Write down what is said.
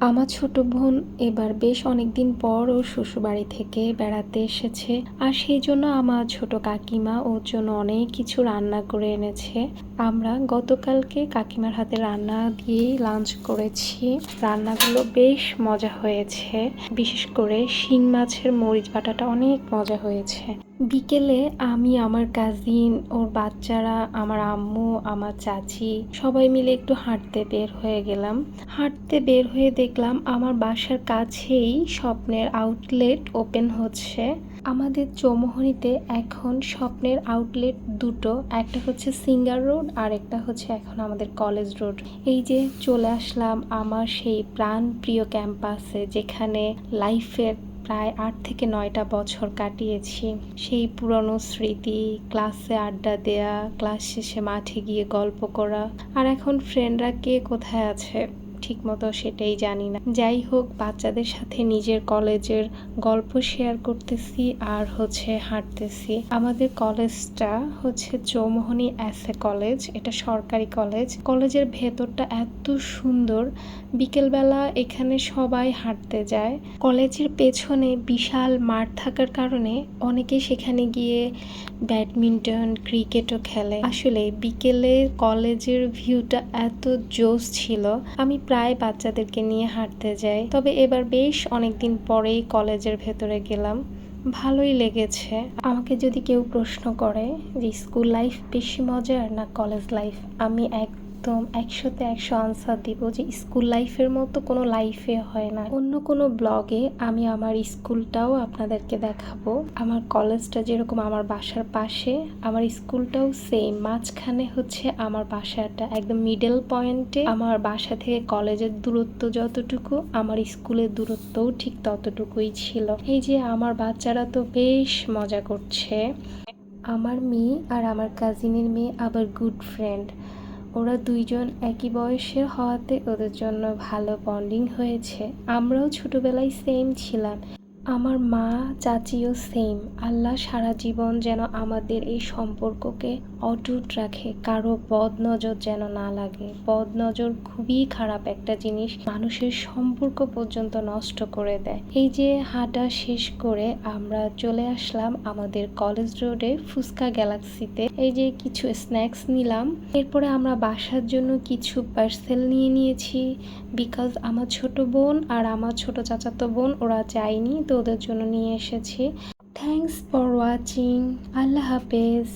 আমার ছোট বোন এবার বেশ অনেকদিন পর ওর শ্বশুরবাড়ি থেকে বেড়াতে এসেছে। আর সেই জন্য আমার ছোট কাকিমা ওর জন্য অনেক কিছু রান্না করে এনেছে। আমরা গতকালকে কাকিমার হাতে রান্না দিয়েই লাঞ্চ করেছি। রান্নাগুলো বেশ মজা হয়েছে, বিশেষ করে শিং মাছের মরিচ বাটাটা অনেক মজা হয়েছে। বিকেলে আমি, আমার কাজিন, ওর বাচ্চারা, আমার আম্মু, আমার চাচি সবাই মিলে একটু হাঁটতে বের হয়ে গেলাম। হাঁটতে বের হয়ে দেখলাম আমার বাসার কাছেই স্বপ্নের আউটলেট ওপেন হচ্ছে। আমাদের চৌমুহনীতে এখন স্বপ্নের আউটলেট দুটো, একটা হচ্ছে সিঙ্গার রোড আর একটা হচ্ছে এখন আমাদের কলেজ রোড। এই যে চলে আসলাম আমার সেই প্রাণ প্রিয় ক্যাম্পাসে, যেখানে লাইফের প্রায় 8 থেকে 9টা বছর কাটিয়েছি। সেই পুরনো স্মৃতি, ক্লাসে আড্ডা দেয়া, ক্লাস শেষে মাঠে গিয়ে গল্প করা। আর এখন ফ্রেন্ডরা কে কোথায় আছে ঠিকমতো সেটাই জানি না। যাই হোক, বাচ্চাদের সাথে নিজের কলেজের গল্প শেয়ার করতেছি আর হচ্ছে হাঁটতেছি। আমাদের কলেজটা হচ্ছে চৌমুহনী এসএ কলেজ, এটা সরকারি কলেজ। কলেজের ভেতরটা এত সুন্দর, বিকেলবেলা এখানে সবাই হাঁটতে যায়। কলেজের পেছনে বিশাল মাঠ থাকার কারণে অনেকে সেখানে গিয়ে ব্যাডমিন্টন, ক্রিকেটও খেলে। আসলে বিকেলে কলেজের ভিউটা এত জোস ছিল। আমি প্রায় বাচ্চাদেরকে নিয়ে হাঁটতে যাই, তবে এবার বেশ অনেকদিন পরেই কলেজের ভেতরে গেলাম। ভালোই লেগেছে। আমাকে যদি কেউ প্রশ্ন করে যে স্কুল লাইফ বেশি মজার না কলেজ লাইফ, আমি একদম 100-তে 100 আনসার দিব যে স্কুল লাইফের মতো কোনো লাইফে হয় না। অন্য কোনো ব্লগে আমি আমার স্কুলটাও আপনাদেরকে দেখাবো। আমার কলেজটা যেরকম আমার বাসার পাশে, আমার স্কুলটাও সেম। মাঝখানে হচ্ছে আমার বাসাটা, একদম মিডল পয়েন্টে। আমার বাসা থেকে কলেজের দূরত্ব যতটুকু, আমার স্কুলের দূরত্বও ঠিক ততটুকুই ছিল। এই যে আমার বাচ্চারা তো বেশ মজা করছে। আমার মেয়ে আর আমার কাজিনের মেয়ে আবার গুড ফ্রেন্ড। ওরা দুইজন একই বয়সের হওয়াতে ওদের জন্য ভালো বন্ডিং হয়েছে। আমরাও ছোটবেলায় সেম ছিলাম। আমার মা চাচিও সেম। আল্লাহ সারা জীবন যেন আমাদের এই সম্পর্ককে অটুট রাখে, কারো বদনজর যেন না লাগে। বদনজর খুবই খারাপ একটা জিনিস, মানুষের সম্পর্ক পর্যন্ত নষ্ট করে দেয়। এই যে হাঁটা শেষ করে আমরা চলে আসলাম আমাদের কলেজ রোডে ফুচকা গ্যালাক্সিতে। এই যে কিছু স্ন্যাক্স নিলাম, এরপরে আমরা বাসার জন্য কিছু পার্সেল নিয়ে নিয়েছি। বিকজ আমার ছোট বোন আর আমার ছোট চাচাতো বোন ওরা যায়নি, তো ওদের জন্য নিয়ে এসেছি। Thanks for watching. আল্লাহ হাফেজ।